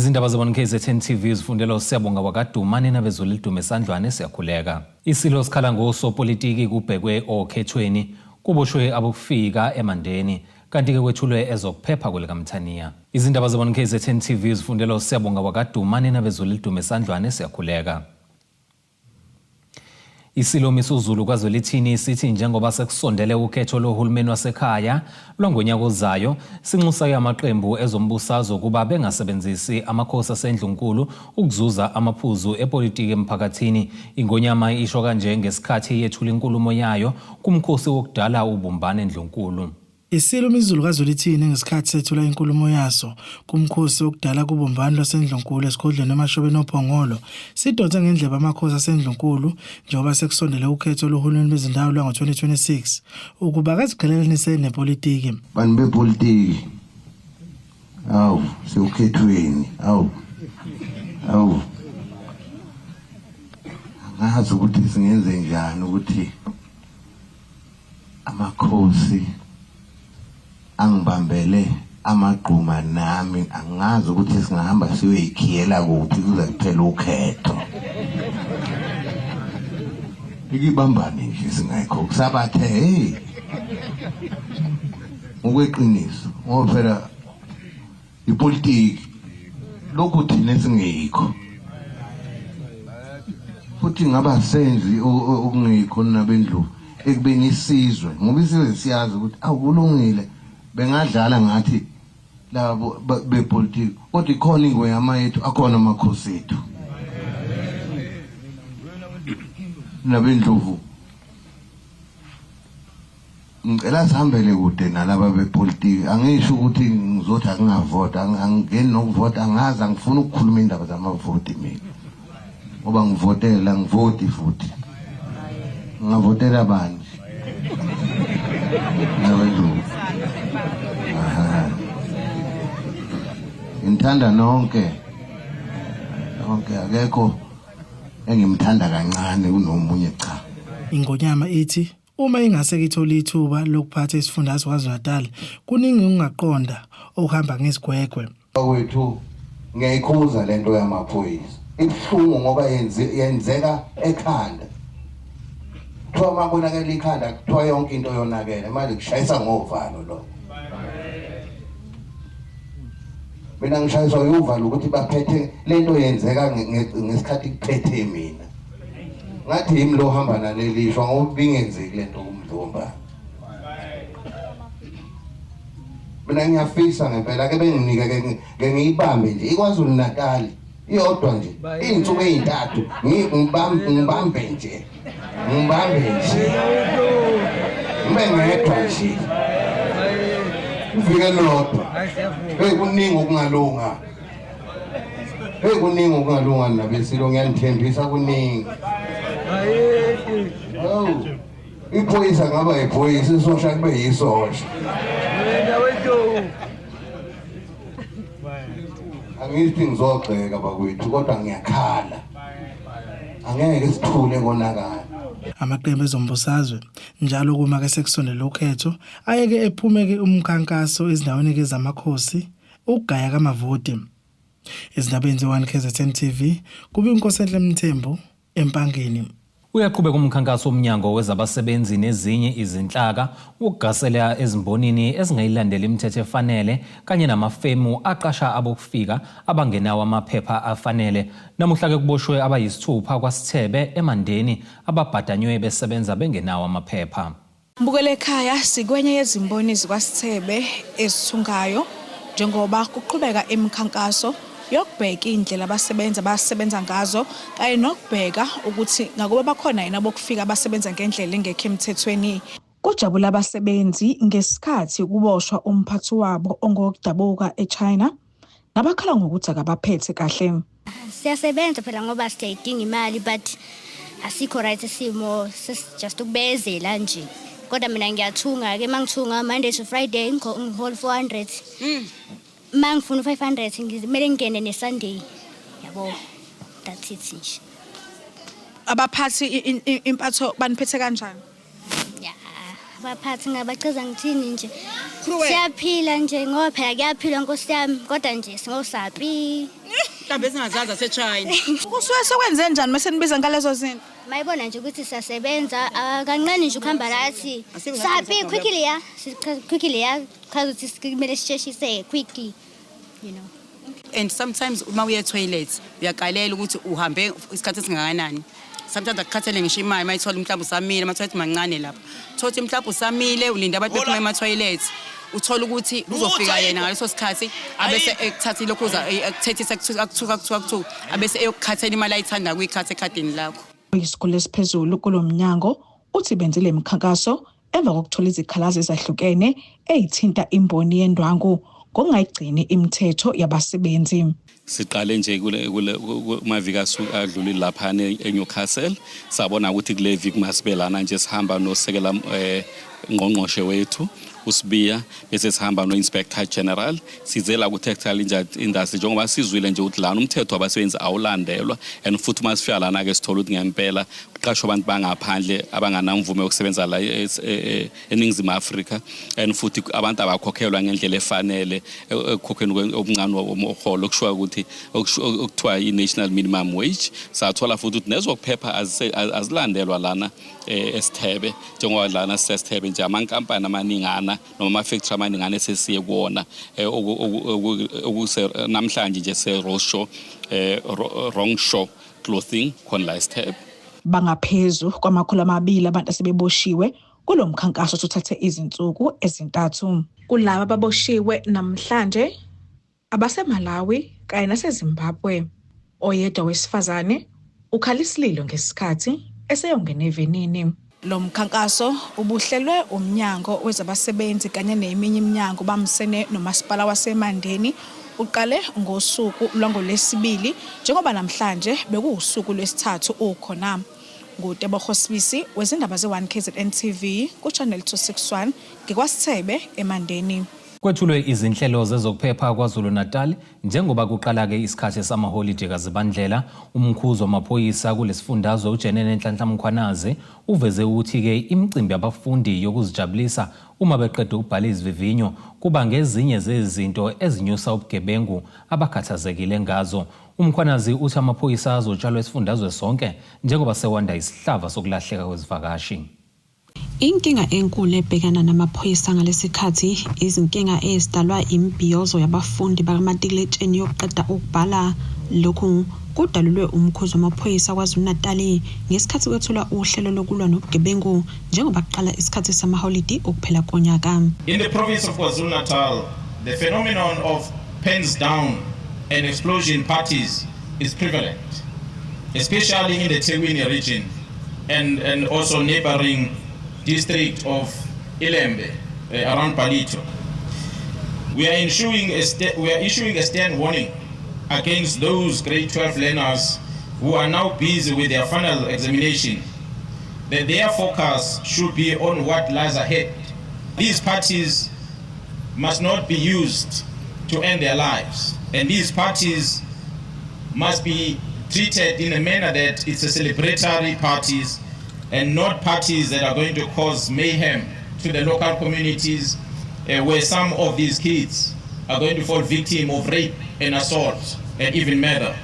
Izindaba zabona KZN TV zifundela Siyabonga wakadumane nabezulu lidume esandlwane siyakhuleka. Isilo sikhala ngosopolitiki kubhekwe okhethweni kuboshwe abokufika eMandeni kanti ke kwethulwe ezokuphepha kwelikaMthaniya. Izindaba zabona KZN TV zifundela Siyabonga wakadumane nabezulu lidume esandlwane siyakhuleka. Isilomiso uZulu kwaZwelithini sithi njengoba sekusondele ukhetho lohulumeni wasekhaya lwangonyaka ozayo sinxusa amaqembu ezombusazwe kuba bengasebenzisi amakhosi asendlunkulu ukuzuza amaphuzu epolitiki emphakathini. Ingonyama isho kanje ngesikhathi yethula inkulumo yayo kumkhosi wokudala ubumbane endlunkulu. Isilomiso uZulu kwaZwelithini ngesikhathi sethula inkulumo yaso kumkhosi wokudala kubumbano lwasendlunkulu esigodlweni eMashobeni oPhongolo sidonsa ngendleba amakhosi asendlunkulu njengoba sekusondele ukhetho lohulumeni bezindawo lwango-2026 ukuba kaziqhelelanise nepolitiki. Bantu bepolitiki sewukhethweni angazi ukuthi singenze njani ukuthi amakhosi angibambele amagquma nami angazi ukuthi singahamba siyoyikhiyela kuphi kuze kuphele ukhetho. Ikibambane nje singayikho kusabathe ngokweqiniso ngoba phela ipolitiki lokhu thina singekho futhi ngaba senzi okungekho nabendlu ekubeni isizwe ngoba isizwe siyazi ukuthi awulungile bengadlala ngathi labo bepolitiki kodwa ikhona ingweyama yethu akhona amakhosi ethu nabendlovu ngicela sihambele kude nalaba bepolitiki. Angisho ukuthi ngizothi akungavota angingeni nokuvota angazi angifuna ukukhuluma indaba zamavoti mina ngoba ngivotela ngivoti futhi ngavotela bani nabendlovu. Ngithanda nonke akekho engimthanda kancane kunomunye cha. Ingonyama ithi uma ingase kithola ithuba lokuphatha isifundazwe kwaZulu-Natal kuningi ungaqonda okuhamba ngesigwegwe. Wethu ngiyayikhuza lento yamaphoyisa ibuhlungu ngoba yenzeka ekhanda. Kuthiwa makonakela ikhanda kuthiwa yonke into yonakele manje kushayisa ngovalo lo. Mina ngishayiswa uvalo ukuthi baphethe lento yenzeka ngesikhathi kuphethe mina. Ngathi yimi lo hamba nalelishwa ngoba bingenzeki lento kumdlomba. Mina ngiyafisa ngempela ke benginike ke ngiyibambe nje iKwaZulu Natal iyodwa nje insuku ezintathu ngibambe nje ngedwa nje ufike lodwa kuningi okungalunga nabesilo ngiyanithembisa kuningi. Iphoyisa ngaba iphoyisa isosha kube yisosha. Angithi ngizogxeka bakwethu kodwa ngiyakhala angeke sithule konakala. Amaqembu ezombusazwe njalo kuma ke sekusondele ukhetho ayeke ephumeke umkhankaso ezindaweni ke zamakhosi ukugaya kamavoti. Izindabeni ze1 KZN TV kuba uNkosenhle Mthembu eMpangeni. Uyaqhubeka umkhankaso omnyango wezabasebenzi nezinye izinhlaka ukugasela ezimbonini ezingayilandela imithetho efanele kanye namafemu aqasha abokufika abangenawo amaphepha afanele. Namuhla ke kuboshwe abayisithupha kwaSithebe eMandeni ababhadanywe besebenza bengenawo amaphepha. Mbukele ekhaya sikwenye yezimboni zikwaSithebe ezithungayo njengoba kuqhubeka emkhankaso yokubheka indlela abasebenza basebenza ngazo kanye nokubheka ukuthi ngakuba bakhona yena bokufika abasebenza ngendlela engekho emthethweni. Kujabula abasebenzi ngesikhathi kuboshwa umphathi wabo ongokudabuka eChina nabakhala ngokuthi akabaphethe kahle. Siyasebenza phela ngoba siyayidinga imali but asikho right isimo just ukubezela nje. Kodwa mina ngiyathunga ke mangithunga Monday to Friday ngihol 400. Mangifuna 500 ngizimele ngene neSunday. Yabo that's it nje. Abaphathi impatho baniphethe kanjani? Ya, abaphathi ngabachaza ngithini nje. Siyaphila nje ngoba phela kuyaphilwa Nkosi yami kodwa nje singosapi. Mhlawumbe esingazazi aseChina. Kusuke sekwenze njani mase nibiza ngalezo zinto? Mayibona nje ukuthi siyasebenza kancane nje ukuhamba lathi. Sapi quickly ya. Quickly ya. Chaza ukuthi kumele sisheshise quickly. You know. And sometimes uma uye toilet uyaqalela ukuthi uhambe isikhathi esingakanani. Sometimes akukhathele ngisho imali mayithola mhlawumbe usamile ama-toilet mancane lapha. Thothi mhlawumbe usamile ulinda abantu bephuma ema-toilet. Uthola ukuthi uzofika yena ngaleso sikhathi abese ekuthatha lokho ekuthethisa akuthuka abese eyokukhathela imali ayithanda kuyikhatha ekhadini lakho. Isikole esiphezulu kulomnyango uthi benzile imikhankaso emva kokuthola izikhalazo ezahlukene ezithinta imboni yendwangu ngokungayigcini imithetho yabasebenzi. Siqale nje kule maviki adlulile lapha eNewcastle sabona ukuthi kule viki masibelana nje sihamba nosekela ngqongqoshe wethu uSibiya bese sihamba noInspector General sizela ku-textile industry njengoba sizwile nje ukuthi lana umthetho wabasebenzi awulandelwa and futhi masifika lana ke sithola ukuthi ngempela kuqashwa abantu bangaphandle abanganamvume yokusebenza la eNingizimu Afrika and futhi abantu abakhokhelwa ngendlela efanele ekukhokheni okuncane woholo okushuka ukuthi okuthiwa i-national minimum wage sathola futhi ukuthi nezokuphepha azilandelwa lana eSithebe njengoba lana sisesithebe nje amankampani amaningana noma ama-factory amaningana esesiye kuwona namhlanje nje se-Rongshaw Rongshaw Clothing khona la eSithebe. Bangaphezu kwamakhulu amabili abantu asebeboshiwe kulomkhankaso othathe izinsuku ezintathu. Kulabo ababoshiwe namhlanje abaseMalawi kanye naseZimbabwe. Oyedwa wesifazane ukhala isililo ngesikhathi eseyongena evenini. Lo mkhankaso ubuhlelwe umnyango wezabasebenzi kanye neminye iminyango bamsene nomasipala waseMandeni uqale ngosuku lwangolesibili njengoba namhlanje bekuwusuku lwesithathu ukhona. Ngutebogo Sibisi wezindaba ze1 KZN TV ku Channel 261 ngikwasithebe eMandeni. Kwethulwe izinhlelo zezokuphepha kwaZulu Natal njengoba kuqala ke isikhathi samaholide kaZibandlela. Umkhuzi wamaphoyisa kulesifundazwe uJenene Nhlanhla Mkhwanazi uveze ukuthi ke imicimbi yabafundi yokuzijabulisa uma beqeda ukubhala izivivinyo kuba ngezinye zezinto ezinyusa ubugebengu abakhathazekile ngazo. Umkhwanazi uthi amaphoyisa azotshalwa esifundazwe sonke njengoba sewanda isihlava sokulahleka kwezivakashi. Inkinga enkulu ebhekana namaphoyisa ngalesikhathi izinkinga ezidalwa imbhiyozo yabafundi bakamatikuletsheni yokuqeda ukubhala. Lokhu kudalulwe umkhuzi wamaphoyisa kwaZulu Natal ngesikhathi kwethula uhlelo lokulwa nobugebengu njengoba kuqala isikhathi samaholidi okuphela konyaka. In the province of KwaZulu Natal, the phenomenon of pens down and explosion parties is prevalent, especially in the Thekwini region and also neighboring district of Ilembe around Palito. We are issuing a stern warning against those grade 12 learners who are now busy with their final examination, that their focus should be on what lies ahead. These parties must not be used to end their lives, and these parties must be treated in a manner that it's a celebratory parties and not parties that are going to cause mayhem to the local communities where some of these kids are going to fall victim of rape and assault and even murder.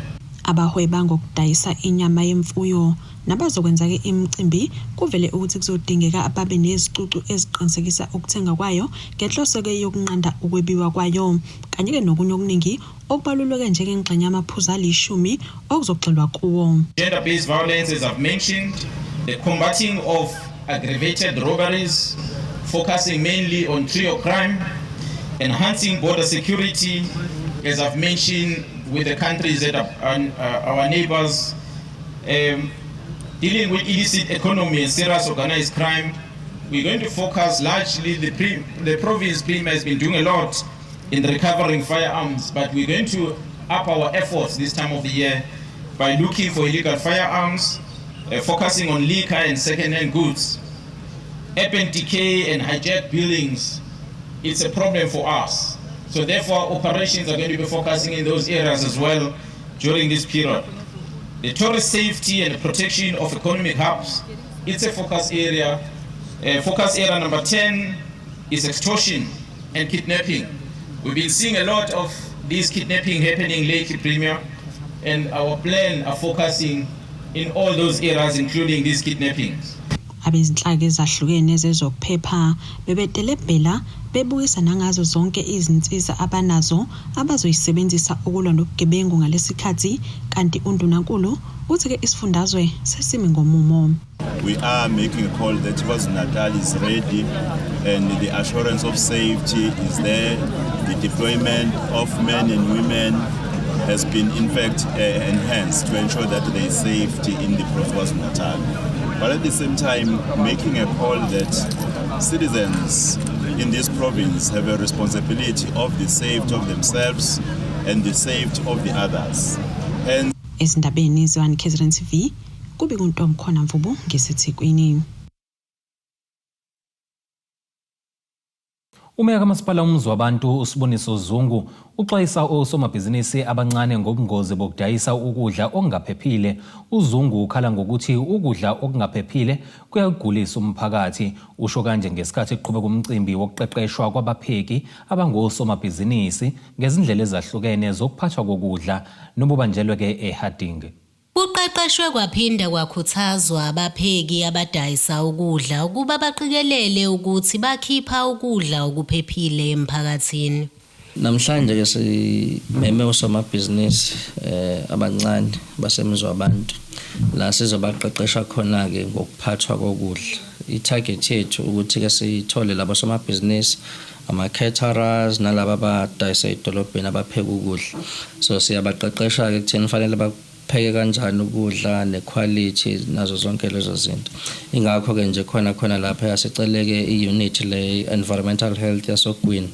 Abahweba ngokudayisa inyama yemfuyo nabazokwenza ke imicimbi kuvele ukuthi kuzodingeka ababe nezicucu eziqinisekisa ukuthenga kwayo ngenhloso ke yokunqanda ukwebiwa kwayo kanye ke nokunye okuningi okubaluleke njengengxenye yamaphuzu ali10 okuzoxelwa kuwo. Gender-based violence, as I've mentioned, the combating of aggravated robberies, focusing mainly on trio crime, enhancing border security, as I've mentioned, with the countries that are our neighbors, dealing with illicit economy and serious organized crime. We're going to focus largely, the province has been doing a lot in recovering firearms, but we're going to up our efforts this time of the year by looking for illegal firearms, focusing on liquor and second-hand goods. Urban decay and hijacked buildings, it's a problem for us. So therefore, operations are going to be focusing in those areas as well during this period. The tourist safety and protection of economic hubs, it's a focus area. Focus area number 10 is extortion and kidnapping. We've been seeing a lot of these kidnapping happening lately, Premier, and our plan are focusing in all those areas, including these kidnappings. Abezinhlaka ezahlukene zezokuphepha bebedelebhela bebuyisa nangazo zonke izinsiza abanazo abazoyisebenzisa ukulwa nobugebengu ngalesikhathi kanti undunankulu uthi ke isifundazwe sesimi ngomumo. We are making a call that KwaZulu-Natal is ready and the assurance of safety is there. The deployment of men and women has been in fact enhanced to ensure that there is safety in the KwaZulu-Natal. But at the same time, making a call that citizens in this province have a responsibility of the safety of themselves and the safety of the others. And Ezindabeni zwan KZN TV kubi kuntomkhona Mvubu ngesethekwini. Umeya kamasipala umzi wabantu uSiboniso Zungu uxwayisa osomabhizinisi abancane ngobungozi bokudayisa ukudla okungaphephile. uZungu ukhala ngokuthi ukudla okungaphephile kuyagulisa umphakathi. Usho kanje ngesikhathi eqhubeka umcimbi wokuqeqeshwa kwabapheki abangosomabhizinisi ngezindlela ezahlukene zokuphathwa kokudla nobubanjelwe ke eHarding. Kuqeqeshwe kwaphinda kwakhuthazwa abapheki abadayisa ukudla ukuba baqikelele ukuthi bakhipha ukudla okuphephile emphakathini. Namhlanje ke simeme osomabhizinisi abancane basemizwa abantu la sizobaqeqesha khona ke ngokuphathwa kokudla. I-target yethu ukuthi ke sithole labo somabhizinisi ama-caterers nalabo abadayisa edolobheni abapheka ukudla. So siyabaqeqesha ke kutheni fanele pheke kanjani ukudla nequality nazo zonke lezo zinto. Ingakho ke nje khona lapha yasiceleke iunit le environmental health yasogwini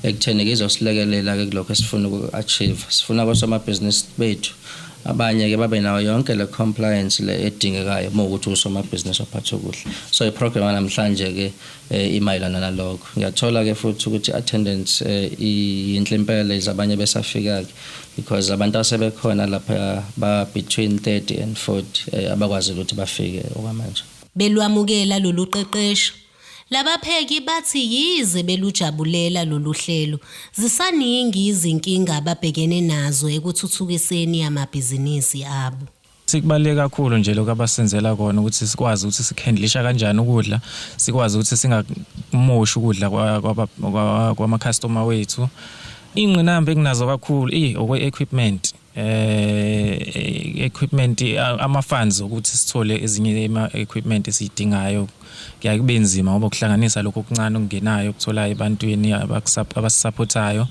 ekutheni izosilekelela ke kulokho esifuna uku-achieve. Sifuna abosomabhizinisi bethu abanye ke babe nayo yonke le compliance le edingekayo ukuthi usomabhizinisi ophatha ukudla. So iprogram namhlanje ke imayilana nalokho. Ngiyathola ke futhi ukuthi attendance yinhle impela izabanye besafika ke because abantu asebekhona lapha ba between 30 and 40 abakwazi ukuthi bafike okwamanje. Belwamukela lolu qeqesho. Labapheki bathi yize belujabulela lolu hlelo zisaningi izinkinga ababhekene nazo ekuthuthukiseni amabhizinisi abo. Sikubaleka kakhulu nje lokho abasenzela kona ukuthi sikwazi ukuthi sikhandlisha kanjani ukudla, sikwazi ukuthi singamoshi ukudla kwama customer wethu. Ingqinamba enginazo kakhulu okwe equipment. Equipment ama-funds ukuthi sithole ezinye ama-equipment esiyidingayo kuyaye kube nzima ngoba kuhlanganisa lokho okuncane okungenayo ukuthola ebantwini abasupportayo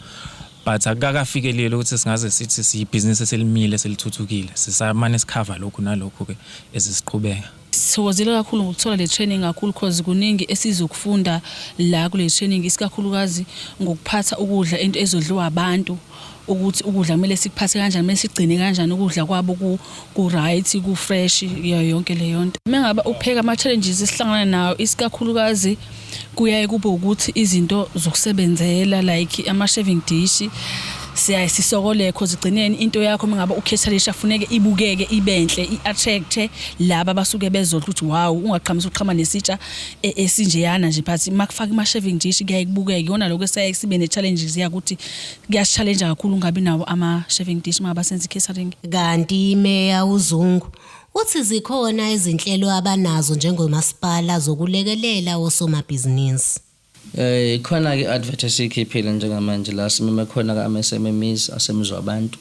but akakafikeleli ukuthi singaze sithi siyibusiness eselimile selithuthukile sisamane sicover lokho nalokho ke ezisiqhubeka. Sithokozile kakhulu ngokuthola le training kakhulu because kuningi esizokufunda la kule training isikakhulukazi ngokuphatha ukudla into ezodliwa abantu ukuthi ukudla kumele sikuphathe kanjani kumele sigcine kanjani ukudla kwabo ku right ku fresh yonke le yonto. Mengabe upheka ama challenges esihlangana nawo isikakhulukazi kuyaye kube ukuthi izinto zokusebenzela like ama shaving dish siyayisisokole because igcineni into yakho mengabe ukhetharisha funeke ibukeke ibenhle iattract laba basuke bezodla ukuthi wow ungaqhamisa uqhama nesitsha esinjeyana nje but makufaka ama shaving dish kuyayibukeka yona lokho sibe ne challenges yakuthi kuyachallenge kakhulu ngabe nawo ama shaving dish maba senza catering. Kanti Meya uZungu uthi zikhona izinhlelo abanazo njengomasipala zokulekelela osomabhizinisi. Khona ke advertise ikhiphile njengamanje la simeme khona ka MSMEs asemizwa abantu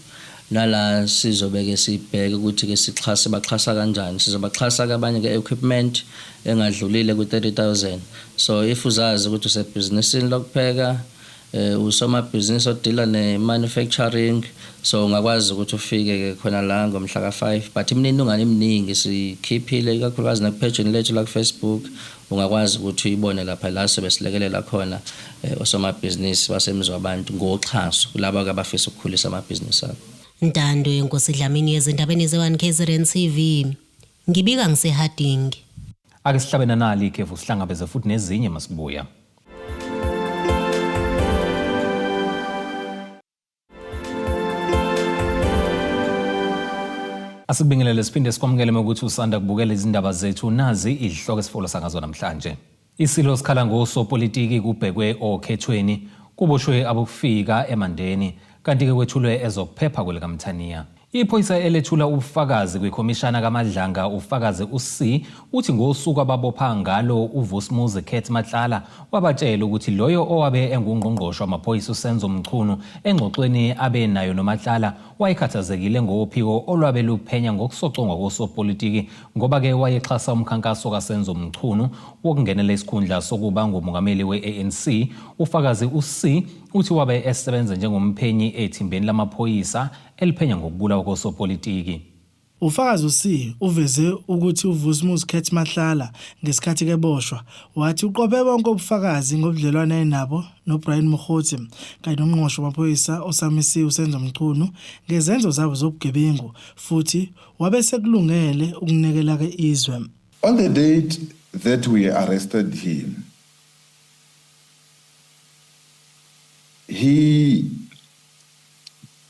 nala sizobeke sibheke ukuthi ke sixhase baxhasa kanjani sizobaxhasa kabanye ke equipment engadlulile ku 30,000. So if uzazi ukuthi usebusinessini lokupheka usomabhizinisi odila ne-manufacturing so ungakwazi ukuthi ufike ke khona la ngomhla ka5 but imininingwane eminingi sikhiphile ikakhulukazi nakupage lethu la ku-Facebook ungakwazi ukuthi uyibone lapha la sebesilekelela khona osomabhizinisi basemizwa abantu ngoxhaso laba abafisa ukukhulisa amabhizinisi abo. Ntando yenkosi Dlamini yezindabeni ze1 KZN TV ngibika ngiseHarding. Ake sihlabena nali ikhefu sihlangabeze futhi nezinye masibuya. Asibingelele siphinde sikwamukele ukuthi usanda kubukela izindaba zethu nazi izihloko esifolo sangazo namhlanje. Isilo sikhala ngosopolitiki kubhekwe okhethweni kuboshwe abokufika emandeni kanti ke kwethulwe ezokuphepha kwelikaMthaniya. Iphoyisa elethula ubufakazi kwikhomishana kaMadlanga ufakazi uC uthi ngosuku ababopha ngalo uVusumuzi Khet Matlala wabatshela ukuthi loyo owabe engungqongqosho wamaphoyisa uSenzo Mchunu engxoxweni abe nayo noMatlala wayekhathazekile ngophiko olwabe luphenya ngokusocongwa kosopolitiki ngoba ke wayexhasa umkhankaso kaSenzo Mchunu wokungenela isikhundla sokuba ngumongameli weANC. Ufakazi uC uthi wabe esebenza njengomphenyi ethimbeni lamaphoyisa eliphenya ngokubulawa kosopolitiki. Ufakazi uC uveze ukuthi uVusumuzi Khet Matlala ngesikhathi keboshwa wathi uqophe bonke ubufakazi ngobudlelwane enabo noBrian Mokgotsi kanye nomngqongqoshe wamaphoyisa osamisi uSenzo Mchunu ngezenzo zabo zobugebengu futhi wabe sekulungele ukunekela ke izwe. On the date that we arrested him, he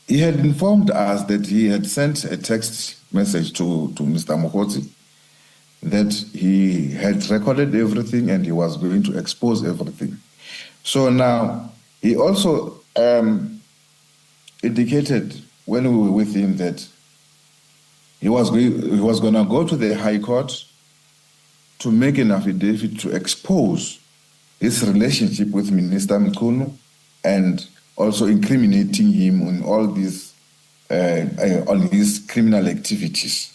had informed us that he had sent a text message to Mr. Mokgotsi that he had recorded everything and he was going to expose everything. So now he also indicated when we were with him that he was going to go to the High Court to make an affidavit to expose his relationship with Minister Mchunu and also incriminating him on all these on his criminal activities.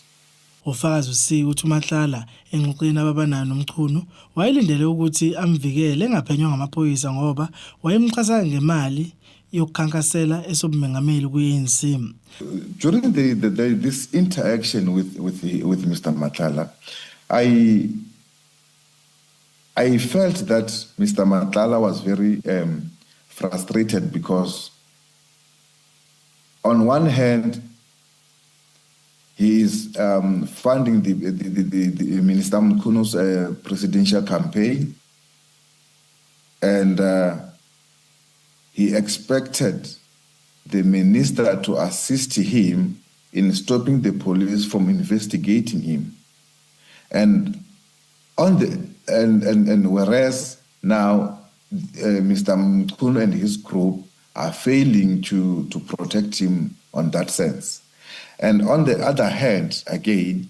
Ufakazi uC uthi uMatlala engxoxweni ababanayo noMchunu wayelindele ukuthi amvikele engaphenywa ngamaphoyisa ngoba wayemxhasa ngemali yokukhankasela esobumengameli kuANC. During this interaction with Mr. Matlala, I felt that Mr. Matlala was very frustrated because on one hand he is funding the Minister Mchunu's presidential campaign, and he expected the minister to assist him in stopping the police from investigating him, and whereas now Mr. Mchunu and his group are failing to protect him on that sense. And on the other hand, again,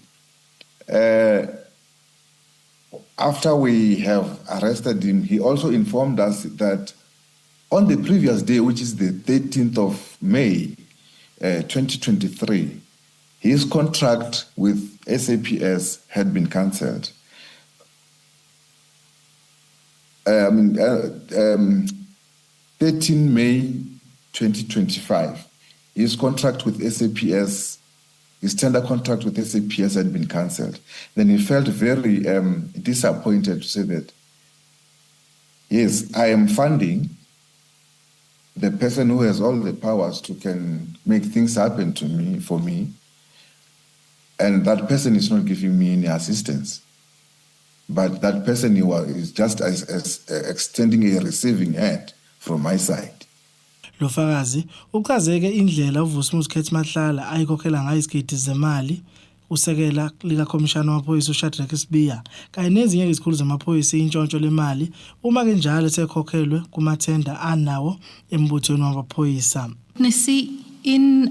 after we have arrested him, he also informed us that on the previous day, which is the 13th of May, 2023, his contract with SAPS had been cancelled. 13 May 2025, his contract with SAPS, his tender contract with SAPS had been cancelled. Then he felt very disappointed to say that, yes, I am funding the person who has all the powers to can make things happen to me, for me, and that person is not giving me any assistance. But that person is just as extending a receiving hand from my side. Lo fakazi uchazeke indlela uVusumuzi Khet Matlala ayikhokhela ngayo izigidi zemali usekela lika komishana wamaphoyisa uShadrack Sibiya kanye nezinye izikhulu zamaphoyisa intshontsho lemali uma kenjalo sekhokhelwe kumathenda anawo embuthweni wamaphoyisa. Nesi, in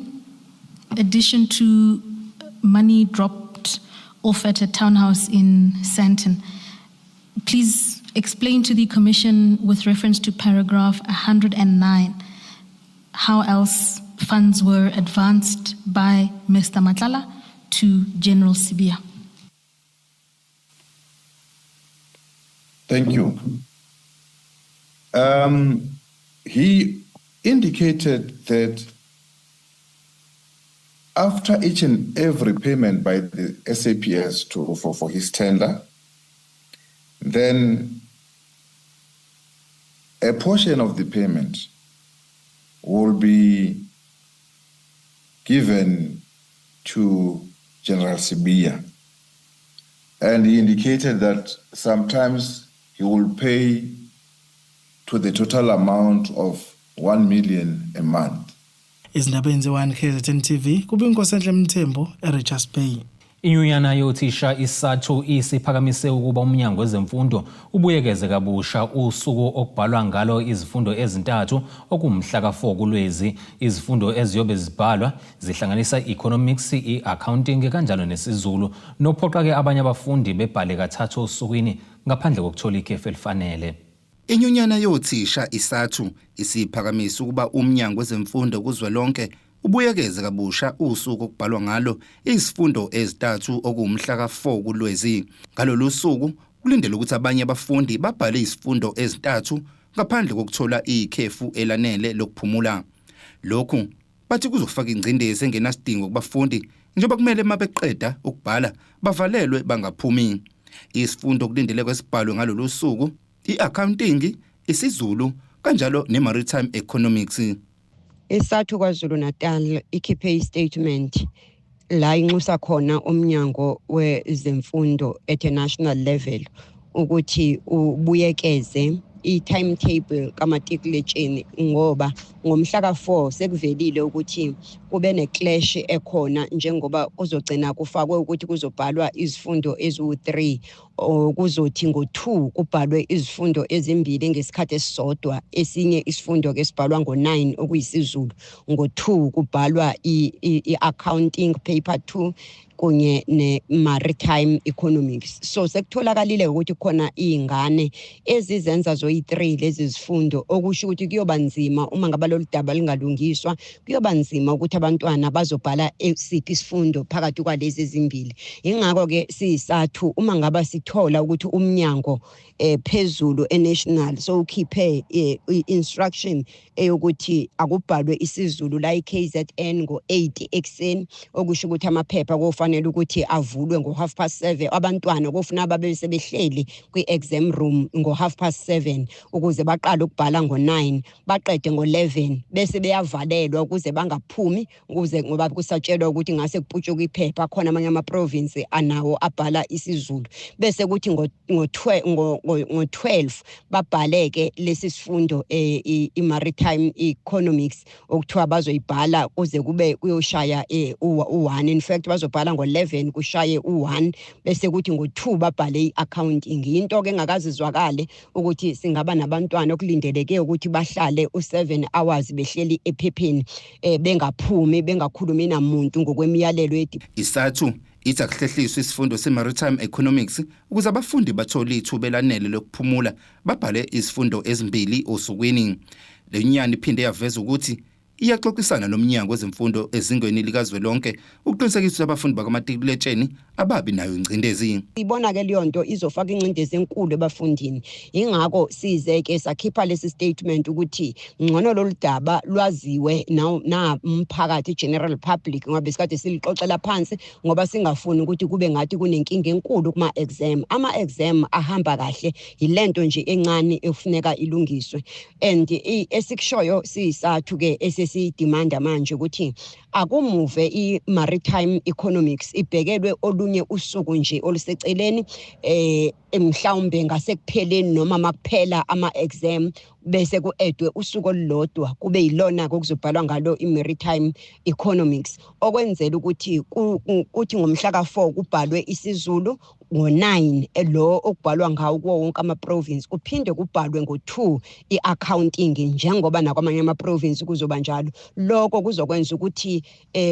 addition to money dropped off at a townhouse in Sandton, please explain to the Commission with reference to paragraph 109 how else funds were advanced by Mr. Matlala to General Sibiya. Thank you. He indicated that after each and every payment by the SAPS for his tender, then a portion of the payment will be given to General Sibiya. And he indicated that sometimes he will pay to the total amount of 1 million a month. Izindaba ezenziwa KZN TV kubinkosenhle Mthembu eRichards Bay. Inyunyana yothisha isathu isiphakamise ukuba umnyango wezemfundo ubuyekeze kabusha usuku okubhalwa ngalo izifundo ezintathu okumhla ka4 kuLwezi. Izifundo eziyobe zibhalwa zihlanganisa economics, accounting kanjalo nesiZulu, nophoqa ke abanye abafundi bebhale kathathu osukwini ngaphandle kokuthola ikhefu elifanele. Inyunyana yothisha isathu isiphakamisa ukuba umnyango wezemfundo kuzwelonke ubuyekeze kabusha usuku okubhalwa ngalo izifundo ezintathu okumhla ka4 kuLwezi. Ngalolu suku kulindele ukuthi abanye abafundi babhale izifundo ezintathu ngaphandle kokuthola ikhefu elanele lokuphumula. Lokhu bathi kuzofaka ingcindezi engenasidingo kubafundi njengoba kumele mabeqeda ukubhala bavalelwe bangaphumi. Izifundo kulindele kwesibhalwe ngalolu suku i-accounting, isiZulu kanjalo ne-maritime economics. Isathu KwaZulu Natal ikhiphe statement la inxusa khona umnyango wezemfundo at a national level ukuthi ubuyekeze i-timetable kamatikuletsheni ngoba ngomhla ka4 sekuvelile ukuthi kube neclash ekhona njengoba kuzogcina kufakwe ukuthi kuzobhalwa izifundo ezu3 kuzothi ngo2 kubhalwe izifundo ezimbili ngesikhathi esisodwa, esinye isifundo ke sibhalwa ngo9 okuyisiZulu, ngo2 kubhalwa i-accounting paper 2 kunye ne-maritime economics. So sekutholakala ukuthi khona izingane ezizenza zoyi3 lezi zifundo, okusho ukuthi kuyoba nzima uma ngaba lolu daba lingalungiswa, kuyoba nzima ukuthi abantwana bazobhala esiphi isifundo phakathi kwalezi ezimbili. Ingakho ke siyisathu uma ngaba sithola ukuthi umnyango phezulu enational so ukhiphe instruction eyokuthi akubhalwe isiZulu la iKZN ngo8 ekseni, okusho ukuthi amaphepha kofanele ukuthi avulwe ngo7:30, abantwana kufuna babe sebehleli kwi-exam room ngo7:30 ukuze baqale ukubhala ngo9 baqede ngo11 bese beyavalelwa ukuze bangaphumi, ukuze ngoba kusatshelwa ukuthi ngase kuputshuka iphepha khona amanye ama-province anawo abhala isiZulu, bese kuthi ngo12 babhaleke lesi sifundo i-maritime economics okuthiwa bazoyibhala kuze kube kuyoshaya u1. In fact bazobhala ngo11 kushaye u1 bese kuthi ngo2 babhale i-accounting. Into ke engakazizwakale ukuthi singaba nabantwana okulindeleke ukuthi bahlale u7 hours behleli ephepheni bengaphumi bengakhulumi namuntu ngokwemiyalelo isathu ithi akuhlehliswe isifundo se-maritime economics ukuze abafundi bathole ithuba elanele lokuphumula babhale izifundo ezimbili osukwini. Le nyani iphinde yaveza ukuthi iyaxoxisana nomnyango wezemfundo ezingeni likazwelonke ukuqinisekisa abafundi bakamatikuletsheni ababi nayo ingcindezi. Ibona ke leyo nto izofaka ingcindezi enkulu ebafundini. Ingakho sizeke sakhipha lesi statement ukuthi ngcono lolu daba lwaziwe na umphakathi general public ngoba besikade silixoxela phansi ngoba singafuni ukuthi kube ngathi kunenkinga enkulu kuma exam. Ama exam ahamba kahle, yilento nje encane efuneka ilungiswe. And esikushoyo siyisathu ke esesidimanda manje ukuthi akumuve i-maritime economics ibhekelwe olunye usuku nje oluseceleni mhlawumbe ngasekupheleni noma makuphela ama-exam bese ku-edwe usuku olulodwa kube yilona kokuzobhalwa ngalo i-maritime economics, okwenzela ukuthi kuthi ngomhla ka4 kubhalwe isiZulu, ngo9 lo okubhalwa ngawo kuwo wonke ama-province kuphinde kubhalwe ngo2 i-accounting njengoba nakwamanye ama-province kuzoba njalo. Lokho kuzokwenza ukuthi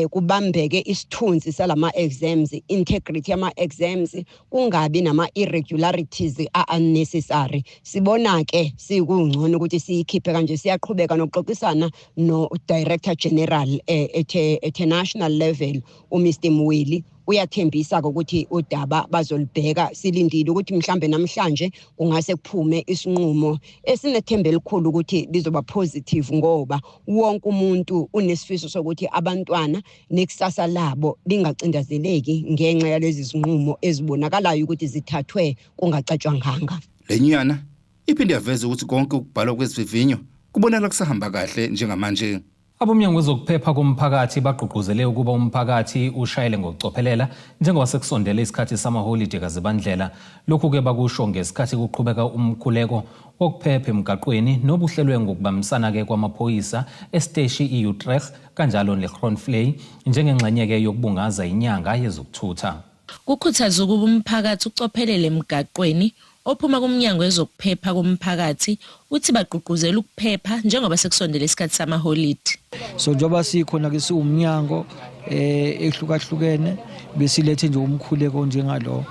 kubambeke isithunzi salama exams, integrity yama exams, kungabi nama irregularities unnecessary. Sibona ke sikungcono ukuthi siyikhiphe kanje. Siyaqhubeka nokuxoxisana no Director General at national level uMr Mweli, uyathembisa ukuthi udaba bazolibheka. Silindile ukuthi mhlambe namhlanje kungase kuphume isinqumo esinethemba elikhulu ukuthi lizoba positive ngoba wonke umuntu unesifiso sokuthi abantwana nekusasa labo lingacindezeleki ngenxa yalezi zinqumo ezibonakalayo ukuthi zithathwe kungacatshwanganga. Lenyana iphinde yaveza ukuthi konke ukubhalwa kwezivivinyo kubonakala kusahamba kahle njengamanje. Abomnyango wezokuphepha komphakathi bagqugquzele ukuba umphakathi ushayele ngokucophelela njengoba sekusondele isikhathi samaholide kaZibandlela. Lokhu ke bakusho ngesikhathi kuqhubeka umkhuleko wokuphepha emgaqweni nobuhlelwe ngokubambisana ke kwamaphoyisa esiteshi iUtrecht kanjalo neGroenflei njengengxenye ke yokubungaza inyanga yezokuthutha. Kukhuthaza ukuba umphakathi ucophelele emgaqweni ophuma kumnyango wezokuphepha komphakathi uthi bagqugquzela ukuphepha njengoba sekusondele isikhathi samaholide. So njoba sikhona ke siwumnyango ehlukahlukene besilethe nje umkhuleko njengalo.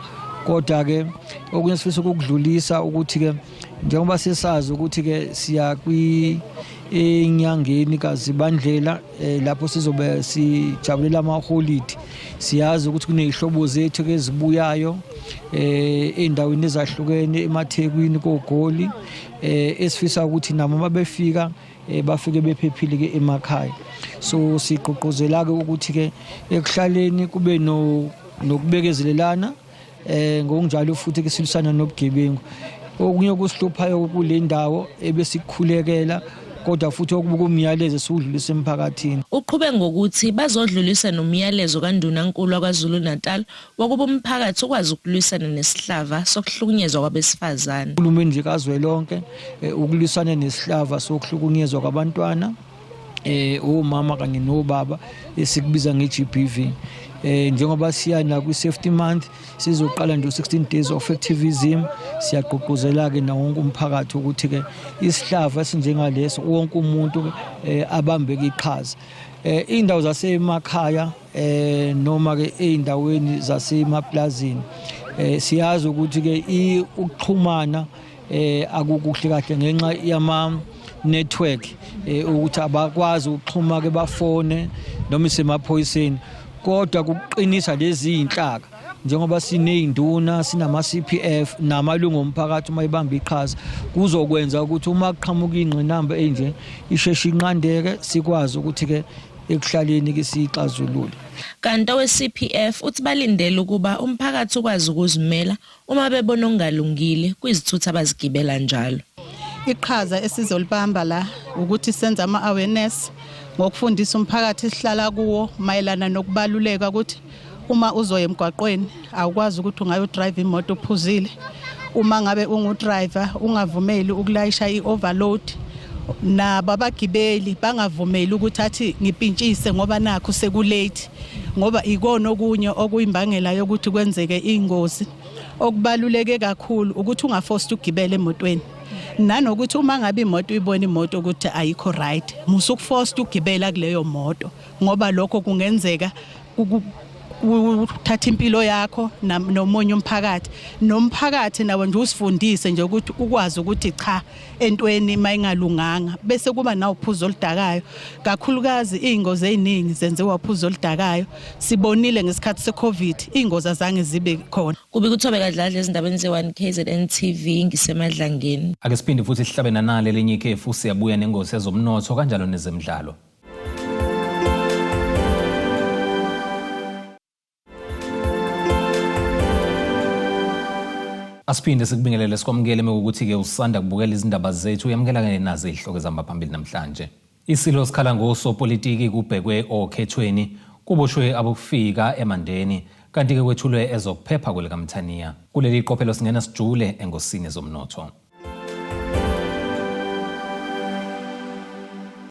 Kodwa ke okunye sifisa ukudlulisa ukuthi ke njengoba sesazi ukuthi ke siya enyangeni kaZibandlela lapho sizobe sijabulela amaholide. Siyazi ukuthi kunezihlobo zethu ezibuyayo endaweni ezahlukene emaThekwini koGoli esifisa ukuthi nabo mabefika bafike bephephile ke emakhaya. So siqoqozela ke ukuthi ke ekuhlaleni kube nokubekezelelana ngokunjalo futhi ke silusana nobugebengu. Okunye kusihluphayo kule ndawo ebesikhulekela kodwa futhi okubuka umyalezo esiudlulisa emphakathini. Uqhubeka ngokuthi bazodlulisa nomyalezo kaNdunankulu kwaZulu Natal wokuba umphakathi ukwazi ukulwisana nesihlava sokuhlukunyezwa kwabesifazane. Uhulumeni nje kazwelonke ukulwisana nesihlava sokuhlukunyezwa kwabantwana omama kanye nobaba esikubiza ngeGBV. Njengoba siyana kwi-safety month sizoqala nje 16 days of activism siyaqoqozela ke nawo wonke umphakathi ukuthi ke isihlava esinjengaleso wonke umuntu abambeke iqhaza. Indawo zasemakhaya noma ke eindaweni zasemaplazini siyazi ukuthi ke ukuxhumana akukuhle kahle ngenxa yama network ukuthi abakwazi ukuxhuma ke bafone noma isemaphoyiseni. Kodwa kuqinisa lezi inhlaka njengoba sineyinduna sinama CPF namalungu omphakathi mayibamba iqhaza kuzokwenza ukuthi uma kuqhamuka ingqinamba enje isheshe inqandeke sikwazi ukuthi ke ekuhlaleni ke sixazulule. Kanti we-CPF uthi balindele ukuba umphakathi ukwazi ukuzimela uma bebona okungalungile kwizithutha abazigibela njalo. Iqhaza esizolibamba la ukuthi senze ama-awareness ngokufundisa umphakathi esihlala kuwo mayelana nokubaluleka ukuthi uma uzoya emgwaqweni awukwazi ukuthi ungayodrive imoto uphuzile. Uma ngabe ungudriver ungavumeli ukulayisha i-overload. Nababagibeli bangavumeli ukuthi athi ngipintshise ngoba nakho sekulate ngoba ikona okunye okuyimbangela yokuthi kwenzeke ingozi. Okubaluleke kakhulu ukuthi ungaforce ukugibela emotweni. Nanokuthi uma ngabe imoto uyibona imoto ukuthi ayikho right musukuforce ukugibela kuleyo moto ngoba lokho kungenzeka uthatha impilo yakho nomunye umphakathi nawo nje usifundise nje ukuthi ukwazi ukuthi cha entweni mayingalunganga bese kuba nawo uphuzo oludakayo kakhulukazi ingozi eziningi zenziwa uphuzo oludakayo. Sibonile ngesikhathi seCovid ingozi azange zibe khona. Kubi kuthobe kadlala ezindabeni ze1 KZN TV ngisemadlangeni. Ake siphinde futhi sihlabena nale lenye ikhefu siyabuya nengozi ezomnotho kanjalo nezemidlalo. Asiphinde sikubingelele sikwamukele ukuthi ke usanda kubukela izindaba zethu uyamukela kanye nazo izihloko zambaphambili namhlanje. Isilo sikhala ngosopolitiki kubhekwe okhethweni kuboshwe abokufika eMandeni kanti ke kwethulwe ezokuphepha kule kaMthaniya. Kuleli iqophelo singena sijule engosini zomnotho.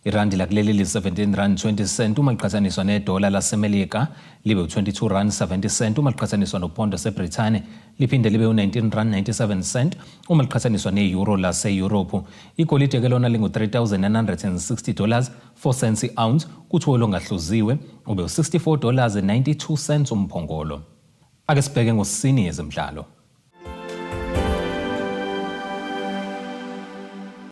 Irandi lakuleli li 17 rand 20 cent uma liqhathaniswa nedola laseMelika libe 22 rand 70 cent uma liqhathaniswa nopondo seBrithani liphinde libe 19 rand 97 cent uma liqhathaniswa neeuro laseEurope. Igolide ke lona lingu $3,960 4 cents i-ounce kuthiwa longahluziwe ube $64.92 umphongolo. Ake sibheke ngosini yezemidlalo.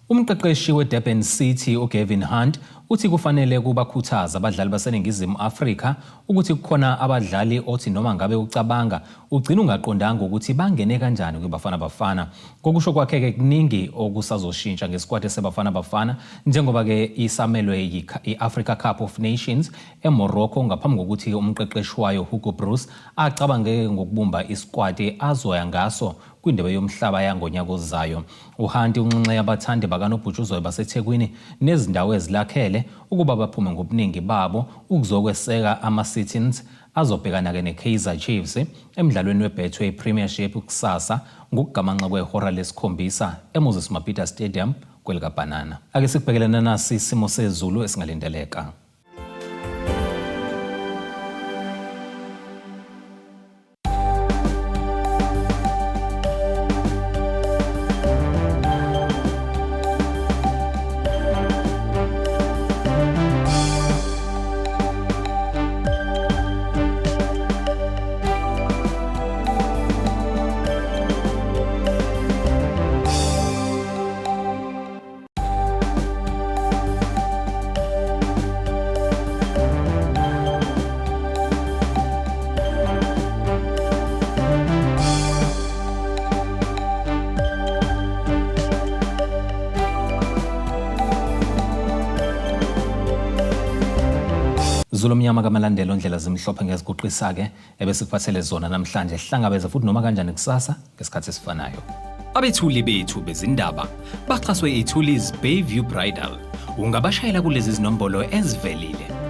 Umqeqeshi weDurban City uGavin Hunt uthi kufanele kubakhuthaza abadlali baseNingizimu Afrika ukuthi kukhona abadlali othi noma ngabe ucabanga ugcina ungaqondanga ukuthi bangene kanjani kuBafana Bafana. Ngokusho kwakhe ke kuningi okusazoshintsha ngesquad seBafana Bafana njengoba ke isamelwe iAfrica Cup of Nations eMorocco ngaphambi kokuthi umqeqeshi wayo Hugo Bruce acabange ngokubumba isquad azoya ngaso kwindebe yomhlaba yangonyaka ozayo. uHanti unxenxe abathandi bakanobhutshuzwayo baseThekwini nezindawo ezilakhele ukuba baphume ngobuningi babo ukuzokweseka ama-Citizens azobhekana ke neKaizer Chiefs emidlalweni weBetway Premiership kusasa ngokugamanxa kwehora lesikhombisa eMoses Mabhida Stadium kwelikaBanana. Ake sikubhekelana nasi isimo sezulu esingalindeleka. izulu omnyama kamalandelo ndlela zimhlophe ngeziguqisa-ke ebesikuphathele zona namhlanje hlangabeza futhi noma kanjani kusasa ngesikhathi esifanayo. Abethuli bethu bezindaba baxhaswe iThuli's Bayview Bridal. Ungabashayela kulezi zinombolo ezivelile